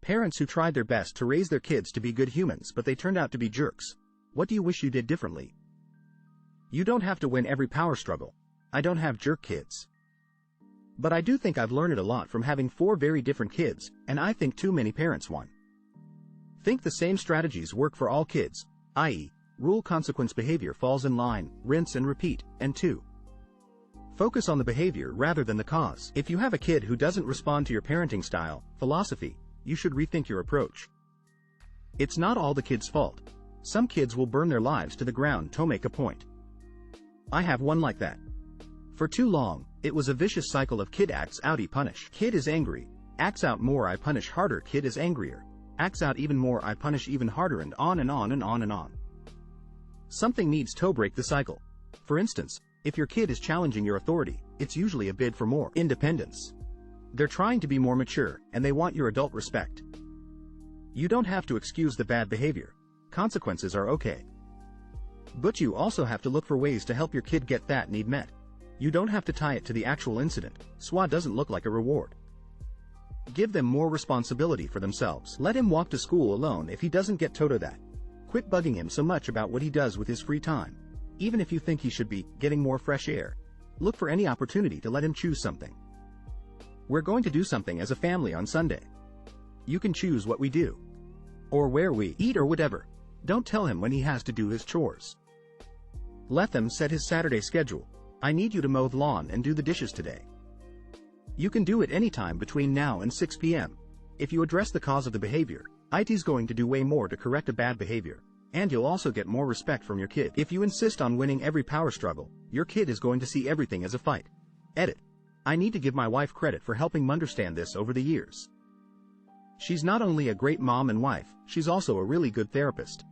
Parents who tried their best to raise their kids to be good humans but they turned out to be jerks. What do you wish you did differently? You don't have to win every power struggle. I don't have jerk kids. But I do think I've learned a lot from having 4 very different kids, and I think too many parents won. Think the same strategies work for all kids, i.e., rule consequence behavior falls in line, rinse and repeat, and 2. Focus on the behavior rather than the cause. If you have a kid who doesn't respond to your parenting style, philosophy, you should rethink your approach. It's not all the kid's fault. Some kids will burn their lives to the ground to make a point. I have one like that. For too long, it was a vicious cycle of kid acts out, I punish. Kid is angry, acts out more, I punish harder. Kid is angrier, acts out even more, I punish even harder, and on and on and on and on. Something needs to break the cycle. For instance, if your kid is challenging your authority, it's usually a bid for more independence. They're trying to be more mature, and they want your adult respect. You don't have to excuse the bad behavior. Consequences are okay. But you also have to look for ways to help your kid get that need met. You don't have to tie it to the actual incident. SWA doesn't look like a reward. Give them more responsibility for themselves. Let him walk to school alone if he doesn't get Toto that. Quit bugging him so much about what he does with his free time. Even if you think he should be getting more fresh air, look for any opportunity to let him choose something. We're going to do something as a family on Sunday. You can choose what we do. Or where we eat or whatever. Don't tell him when he has to do his chores. Let them set his Saturday schedule. I need you to mow the lawn and do the dishes today. You can do it anytime between now and 6 p.m. If you address the cause of the behavior, IT's going to do way more to correct a bad behavior, and you'll also get more respect from your kid. If you insist on winning every power struggle, your kid is going to see everything as a fight. Edit. I need to give my wife credit for helping me understand this over the years. She's not only a great mom and wife, she's also a really good therapist.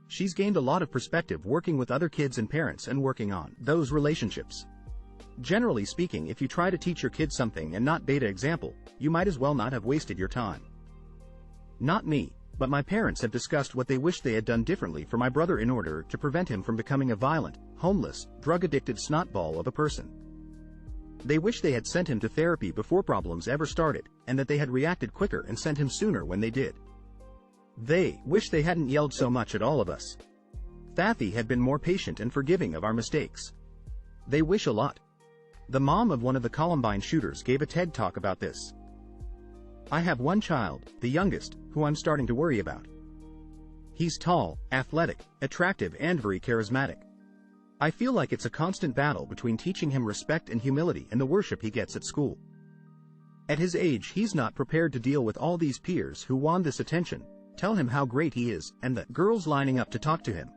She's gained a lot of perspective working with other kids and parents and working on those relationships. Generally speaking, if you try to teach your kid something and not beta example, you might as well not have wasted your time. Not me, but my parents have discussed what they wish they had done differently for my brother in order to prevent him from becoming a violent, homeless, drug-addicted snotball of a person. They wish they had sent him to therapy before problems ever started, and that they had reacted quicker and sent him sooner when they did. They wish they hadn't yelled so much at all of us. Thathy had been more patient and forgiving of our mistakes. They wish a lot. The mom of one of the Columbine shooters gave a TED talk about this. I have one child, the youngest, who I'm starting to worry about. He's tall, athletic, attractive and very charismatic. I feel like it's a constant battle between teaching him respect and humility and the worship he gets at school. At his age, he's not prepared to deal with all these peers who want this attention, tell him how great he is, and the girls lining up to talk to him.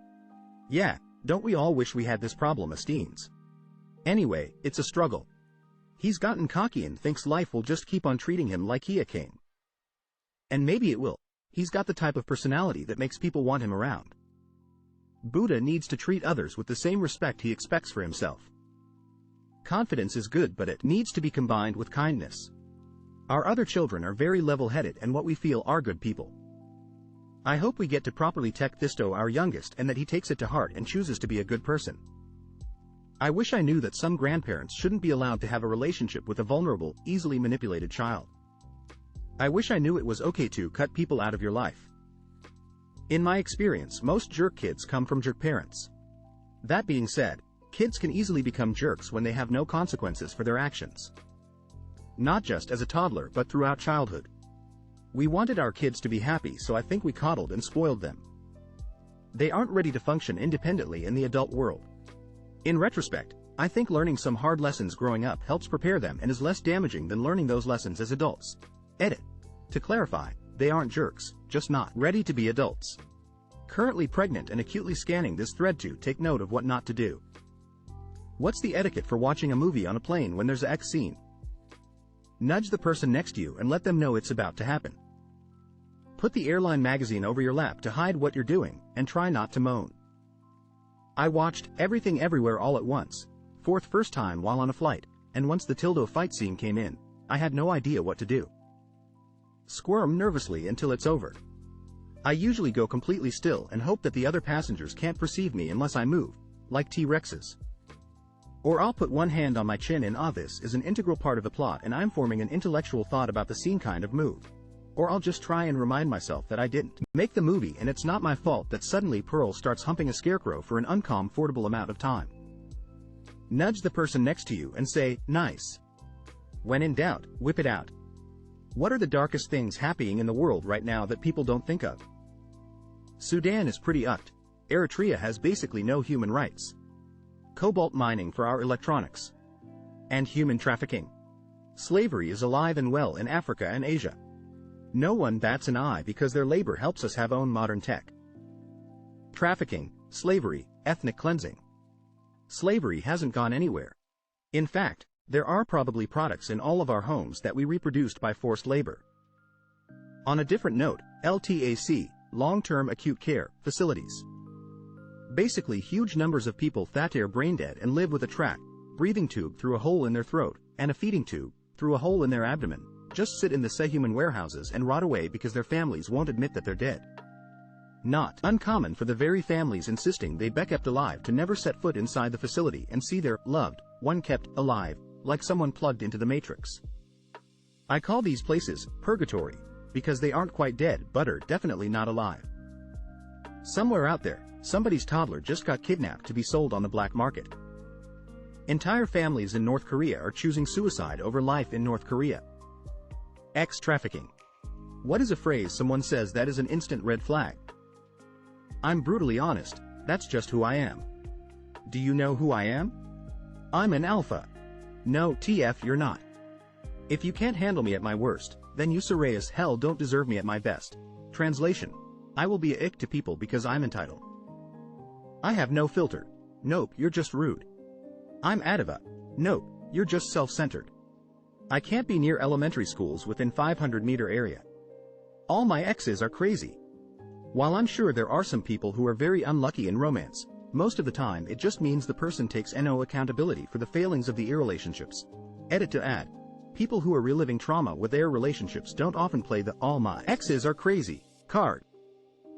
Yeah, don't we all wish we had this problem as teens? Anyway, it's a struggle. He's gotten cocky and thinks life will just keep on treating him like he a king. And maybe it will. He's got the type of personality that makes people want him around. Buddha needs to treat others with the same respect he expects for himself. Confidence is good, but it needs to be combined with kindness. Our other children are very level-headed and what we feel are good people. I hope we get to properly tech Thisto, our youngest, and that he takes it to heart and chooses to be a good person. I wish I knew that some grandparents shouldn't be allowed to have a relationship with a vulnerable, easily manipulated child. I wish I knew it was okay to cut people out of your life. In my experience, most jerk kids come from jerk parents. That being said, kids can easily become jerks when they have no consequences for their actions. Not just as a toddler but throughout childhood. We wanted our kids to be happy, so I think we coddled and spoiled them. They aren't ready to function independently in the adult world. In retrospect, I think learning some hard lessons growing up helps prepare them and is less damaging than learning those lessons as adults. Edit. To clarify, they aren't jerks, just not ready to be adults. Currently pregnant and acutely scanning this thread to take note of what not to do. What's the etiquette for watching a movie on a plane when there's an X scene? Nudge the person next to you and let them know it's about to happen. Put the airline magazine over your lap to hide what you're doing, and try not to moan. I watched Everything Everywhere All at Once, first time while on a flight, and once the Tildo fight scene came in, I had no idea what to do. Squirm nervously until it's over. I usually go completely still and hope that the other passengers can't perceive me unless I move, like T-Rexes. Or I'll put one hand on my chin and this is an integral part of the plot and I'm forming an intellectual thought about the scene kind of move. Or I'll just try and remind myself that I didn't make the movie and it's not my fault that suddenly Pearl starts humping a scarecrow for an uncomfortable amount of time. Nudge the person next to you and say, nice. When in doubt, whip it out. What are the darkest things happening in the world right now that people don't think of? Sudan is pretty upped. Eritrea has basically no human rights. Cobalt mining for our electronics. And human trafficking. Slavery is alive and well in Africa and Asia. No one bats an eye because their labor helps us have own modern tech. Trafficking, slavery, ethnic cleansing. Slavery hasn't gone anywhere. In fact, there are probably products in all of our homes that we reproduced by forced labor. On a different note, LTAC, long-term acute care facilities. Basically huge numbers of people that are brain dead and live with a trach, breathing tube through a hole in their throat, and a feeding tube through a hole in their abdomen, just sit in the subhuman warehouses and rot away because their families won't admit that they're dead. Not uncommon for the very families insisting they be kept alive to never set foot inside the facility and see their loved one kept alive, like someone plugged into the Matrix. I call these places purgatory, because they aren't quite dead but are definitely not alive. Somewhere out there, somebody's toddler just got kidnapped to be sold on the black market. Entire families in North Korea are choosing suicide over life in North Korea. X trafficking. What is a phrase someone says that is an instant red flag? I'm brutally honest, that's just who I am. Do you know who I am? I'm an alpha. No, TF you're not. If you can't handle me at my worst, then you sorry as hell don't deserve me at my best. Translation. I will be a ick to people because I'm entitled. I have no filter. Nope, you're just rude. I'm Adava. Nope, you're just self-centered. I can't be near elementary schools within 500-meter area. All my exes are crazy. While I'm sure there are some people who are very unlucky in romance, most of the time it just means the person takes no accountability for the failings of the relationships. Edit to add. People who are reliving trauma with their relationships don't often play the "all my exes are crazy" card.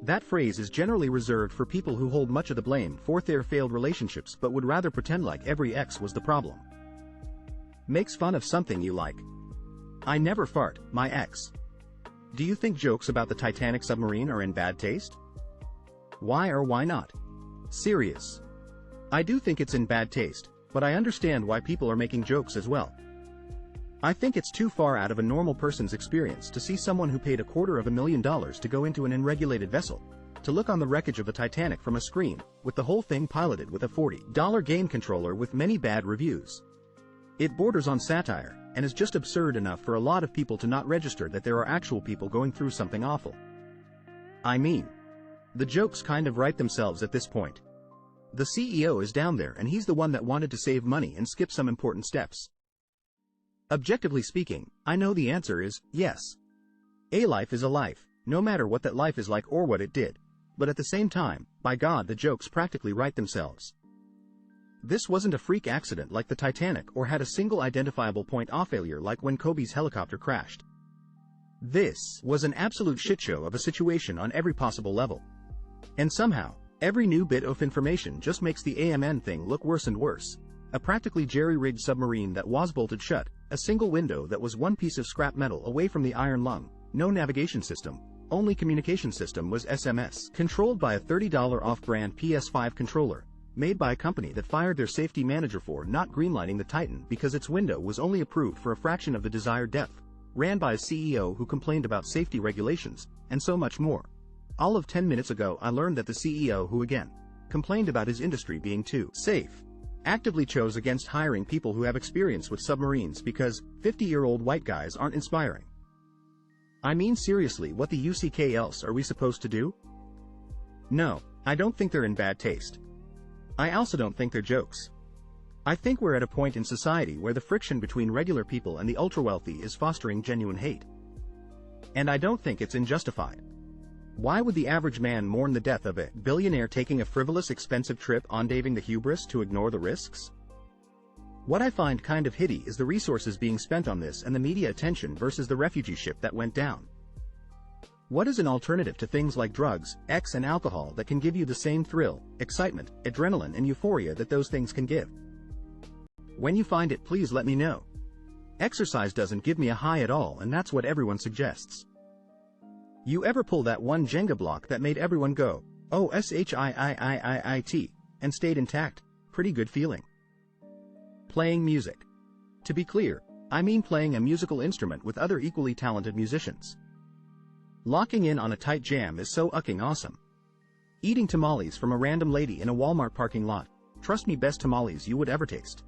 That phrase is generally reserved for people who hold much of the blame for their failed relationships but would rather pretend like every ex was the problem. Makes fun of something you like. I never fart, my ex. Do you think jokes about the Titanic submarine are in bad taste? Why or why not? Serious. I do think it's in bad taste, but I understand why people are making jokes as well. I think it's too far out of a normal person's experience to see someone who paid $250,000 to go into an unregulated vessel, to look on the wreckage of the Titanic from a screen, with the whole thing piloted with a $40 game controller with many bad reviews. It borders on satire, and is just absurd enough for a lot of people to not register that there are actual people going through something awful. I mean, the jokes kind of write themselves at this point. The CEO is down there and he's the one that wanted to save money and skip some important steps. Objectively speaking, I know the answer is yes. A life is a life, no matter what that life is like or what it did. But at the same time, by God, the jokes practically write themselves. This wasn't a freak accident like the Titanic or had a single identifiable point of failure like when Kobe's helicopter crashed. This was an absolute shitshow of a situation on every possible level. And somehow, every new bit of information just makes the AMN thing look worse and worse. A practically jerry-rigged submarine that was bolted shut, a single window that was one piece of scrap metal away from the iron lung, no navigation system, only communication system was SMS, controlled by a $30 off-brand PS5 controller, made by a company that fired their safety manager for not greenlighting the Titan because its window was only approved for a fraction of the desired depth, ran by a CEO who complained about safety regulations, and so much more. All of 10 minutes ago I learned that the CEO who again complained about his industry being too safe, actively chose against hiring people who have experience with submarines because 50-year-old white guys aren't inspiring. I mean seriously, what the UCK else are we supposed to do? No, I don't think they're in bad taste. I also don't think they're jokes. I think we're at a point in society where the friction between regular people and the ultra-wealthy is fostering genuine hate. And I don't think it's unjustified. Why would the average man mourn the death of a billionaire taking a frivolous, expensive trip on daving the hubris to ignore the risks? What I find kind of hitty is the resources being spent on this and the media attention versus the refugee ship that went down. What is an alternative to things like drugs, X and alcohol that can give you the same thrill, excitement, adrenaline and euphoria that those things can give? When you find it, please let me know. Exercise doesn't give me a high at all, and that's what everyone suggests. You ever pull that one Jenga block that made everyone go, oh shit, and stayed intact? Pretty good feeling. Playing music. To be clear, I mean playing a musical instrument with other equally talented musicians. Locking in on a tight jam is so awesome. Eating tamales from a random lady in a Walmart parking lot. Trust me, best tamales you would ever taste.